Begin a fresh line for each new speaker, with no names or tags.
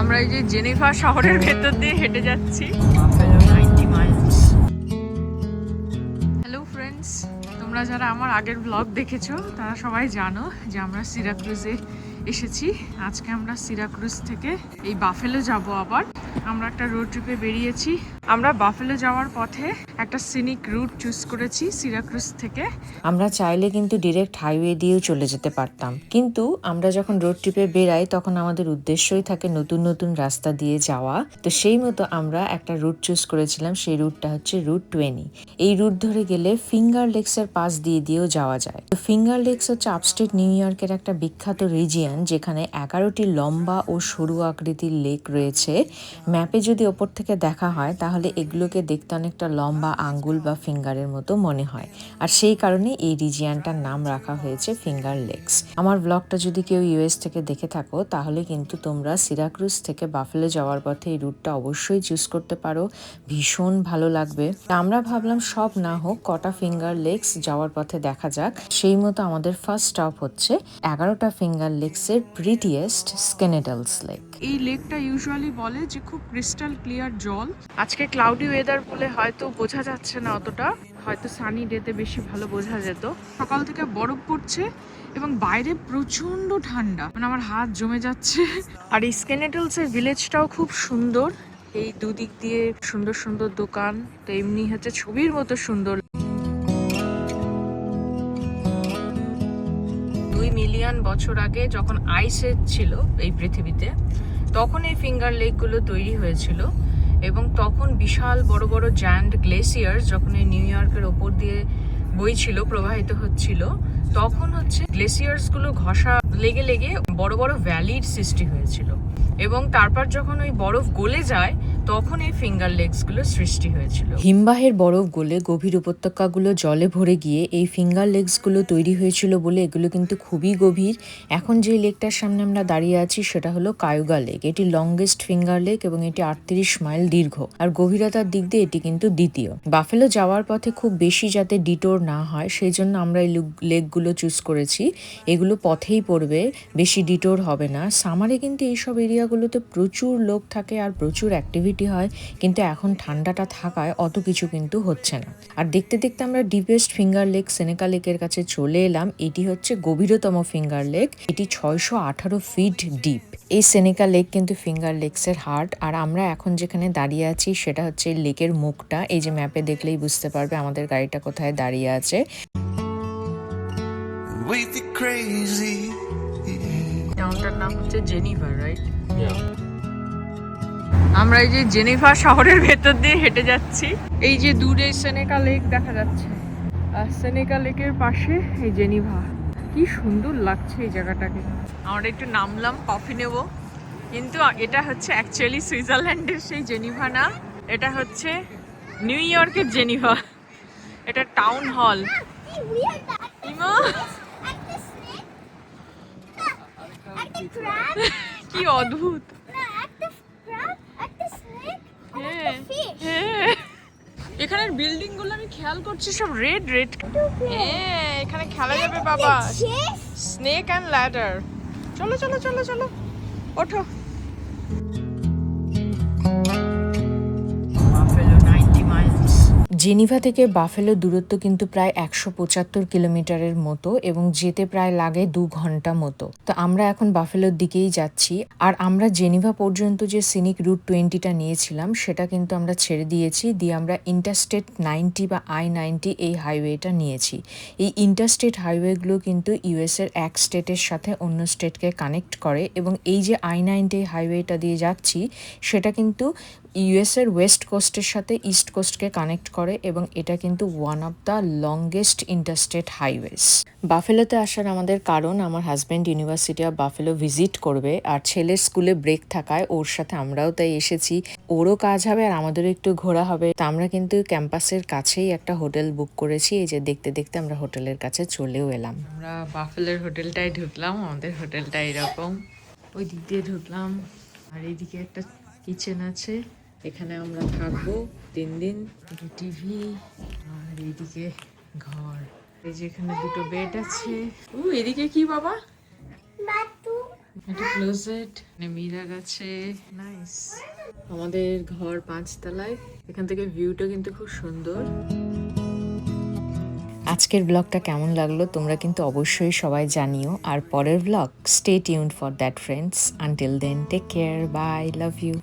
আমরা এই যে জেনেভা শহরের ভেতর দিয়ে হেঁটে যাচ্ছি। 90 মাইলস। হ্যালো ফ্রেন্ডস, তোমরা যারা আমার আগের ব্লগ দেখেছো তারা সবাই জানো যে আমরা সিরাক্রুজে এসেছি। আজকে আমরা সিরাক্রুজ থেকে এই বাফেলো যাব। আবার আমরা একটা রোড ট্রিপে বেরিয়েছি। আমরা বাফেলো যাওয়ার পথে একটা সিনিক রুট চুজ করেছি সিরাক্রুজ থেকে।
আমরা চাইলে কিন্তু ডিরেক্ট হাইওয়ে দিয়েও চলে যেতে পারতাম, কিন্তু আমরা যখন রোড ট্রিপে বেরাই তখন আমাদের উদ্দেশ্যই থাকে নতুন নতুন রাস্তা দিয়ে যাওয়া। তো সেই মতো আমরা একটা রুট চুজ করেছিলাম, সেই রুটটা হচ্ছে রুট 20। এই রুট ধরে গেলে ফিঙ্গার লেকসের পাশ দিয়েও যাওয়া যায়। তো ফিঙ্গার লেকস হচ্ছে আপস্টেট নিউ ইয়র্কের একটা বিখ্যাত রিজিয়ন, যেখানে 11টি লম্বা ও সরু আকৃতির লেক রয়েছে। ম্যাপে যদি ওপর থেকে দেখা হয় তাহলে এগুলোকে দেখতে অনেকটা লম্বা আঙ্গুল বা ফিঙ্গারের মতো মনে হয়, আর সেই কারণে এই রিজিয়নটার নাম রাখা হয়েছে ফিঙ্গার লেকস। আমার ব্লগটা যদি কেউ ইউএস থেকে দেখে থাকো তাহলে কিন্তু তোমরা সিরাক্রুজ থেকে বাফেলো যাওয়ার পথে এই রুটটা অবশ্যই চুজ করতে পারো, ভীষণ ভালো লাগবে। আমরা ভাবলাম সব না হোক, কটা ফিঙ্গার লেকস যাওয়ার পথে দেখা যাক। সেই মতো আমাদের ফার্স্ট স্টপ হচ্ছে 11টা ফিঙ্গার লেকসের প্রিটিয়েস্ট স্কেনেডালস লেক।
এই লেকটা ইউজুয়ালি বলে যে খুব ক্রিস্টাল ক্লিয়ার জল। আজকে ক্লাউডি ওয়েদার বলে হয়তো বোঝা যাচ্ছে না অতটা, হয়তো সানি ডেতে বেশি ভালো বোঝা যেত। সকাল থেকে বরফ পড়ছে এবং বাইরে প্রচন্ড ঠান্ডা, মানে আমার হাত জমে যাচ্ছে। আর এই স্কেনেডালস এর ভিলেজটাও খুব সুন্দর, এই দুদিক দিয়ে সুন্দর সুন্দর দোকান, তো এমনি হচ্ছে ছবির মতো সুন্দর। 2 মিলিয়ন বছর আগে যখন আইস এজ ছিল এই পৃথিবীতে, তখন এই ফিঙ্গার লেকগুলো তৈরি হয়েছিল। এবং তখন বিশাল বড় বড় জায়ান্ট গ্লেসিয়ার্স যখন এই নিউ ইয়র্কের ওপর দিয়ে বইছিল, প্রবাহিত হচ্ছিল, তখন হচ্ছে গ্লেসিয়ার্সগুলো ঘষা লেগে লেগে বড় বড় ভ্যালির সৃষ্টি হয়েছিল। এবং তারপর যখন ওই বরফ গলে যায় তখন এই ফিঙ্গার লেকসগুলো সৃষ্টি হয়েছিল।
হিমবাহের বরফ গলে গভীর উপত্যকাগুলো জলে ভরে গিয়ে এই ফিঙ্গার লেকসগুলো তৈরি হয়েছিল বলে এগুলো কিন্তু খুবই গভীর। এখন যে লেকটার সামনে আমরা দাঁড়িয়ে আছি সেটা হলো কায়ুগা লেক। এটি লংগেস্ট ফিঙ্গার লেক এবং এটি 38 মাইল দীর্ঘ, আর গভীরতার দিক দিয়ে এটি কিন্তু দ্বিতীয়। বাফেলো যাওয়ার পথে খুব বেশি যাতে ডিটোর না হয় সেই জন্য আমরা এই লেকগুলো চুজ করেছি। এগুলো পথেই পড়বে, বেশি ডিটোর হবে না। সামারে কিন্তু এইসব এরিয়াগুলোতে প্রচুর লোক থাকে আর প্রচুর অ্যাক্টিভিটি হয়, কিন্তু এখন ঠান্ডাটা থাকায় অত কিছু কিন্তু হচ্ছে না। আর দেখতে দেখতে আমরা ডিপেস্ট ফিঙ্গার লেক সেনেকা লেকের কাছে চলে এলাম। এটি হচ্ছে গভীরতম ফিঙ্গার লেক, এটি 618 ফিট ডিপ। এই সেনেকা লেক কিন্তু ফিঙ্গার লেকসের হার্ট। আর আমরা এখন যেখানে দাঁড়িয়ে আছি সেটা হচ্ছে লেকের মুখটা। এই যে ম্যাপে দেখলেই বুঝতে পারবে আমাদের গাড়িটা কোথায় দাঁড়িয়ে আছে।
টাউনটার নাম হচ্ছে জেনিভা, রাইট? আমরা এই যে জেনেভা শহরের ভেতর দিয়ে হেঁটে যাচ্ছি। এই যে দূরে সেনেকা লেক দেখা যাচ্ছে, আর সেনেকা লেকের পাশে এই জেনিভা। কি সুন্দর লাগছে এই জায়গাটাকে। আমরা একটু নামলাম, কফি নেব, কিন্তু এটা হচ্ছে অ্যাকচুয়ালি সুইজারল্যান্ডের সেই জেনিভা না, এটা হচ্ছে নিউ ইয়র্কের জেনিভা। এটা টাউন হল। কি অদ্ভুত। এখানের বিল্ডিং গুলো আমি খেয়াল করছি সব রেড রেড। এখানে খেলা যাবে বাবা, স্নেক অ্যান্ড ল্যাডার। চলো চলো চলো চলো, ওঠো।
জেনিভা থেকে বাফেলো দূরত্ব কিন্তু প্রায় 175 কিলোমিটারের মতো এবং যেতে প্রায় লাগে 2 ঘন্টা মতো। তো আমরা এখন বাফেলোর দিকেই যাচ্ছি। আর আমরা জেনিভা পর্যন্ত যে সিনিক রুট 20টা নিয়েছিলাম সেটা কিন্তু আমরা ছেড়ে দিয়েছি, দিয়ে আমরা ইন্টারস্টেট 90 বা I-90 এই হাইওয়েটা নিয়েছি। এই ইন্টারস্টেট হাইওয়েগুলো কিন্তু ইউএস এর এক স্টেটের সাথে অন্য স্টেটকে কানেক্ট করে, এবং এই যে I-90 হাইওয়েটা দিয়ে যাচ্ছি সেটা কিন্তু ইউএস এর ওয়েস্ট কোস্টের সাথে ইস্ট কোস্টকে কানেক্ট করে, এবং এটা কিন্তু one of the longest interstate highways. বাফেলোতে আসার আমাদের কারণ, আমার husband university of Buffalo visit করবে, আর ছেলের স্কুলে ব্রেক থাকায় ওর সাথে আমরাও তাই এসেছি। ওরও কাজ হবে আর আমাদেরও একটু ঘোরা হবে। তা আমরা কিন্তু ক্যাম্পাসের কাছেই একটা হোটেল বুক করেছি। এই যে দেখতে দেখতে আমরা হোটেলের কাছে চলেও এলাম।
আমরা বাফেলোর হোটেলটায় ঢুকলাম। আমাদের হোটেলটা এরকম, ওই দিক দিয়ে ঢুকলাম, আর এইদিকে একটা কিচেন আছে, এখানে আমরা থাকবো 3 দিন। টিভি, আর এইদিকে ঘর। এই যে এখানে 2টো বেড আছে। এদিকে কি বাবা? এটা ক্লোজেট, মিরার আছে, নাইস। আমাদের ঘর 5 তলায়, এখান থেকে ভিউটা কিন্তু খুব সুন্দর।
আজকের ব্লগটা কেমন লাগলো তোমরা কিন্তু অবশ্যই সবাই জানিও, আর পরের blog stay tuned for that friends. Until then take care, bye, love you.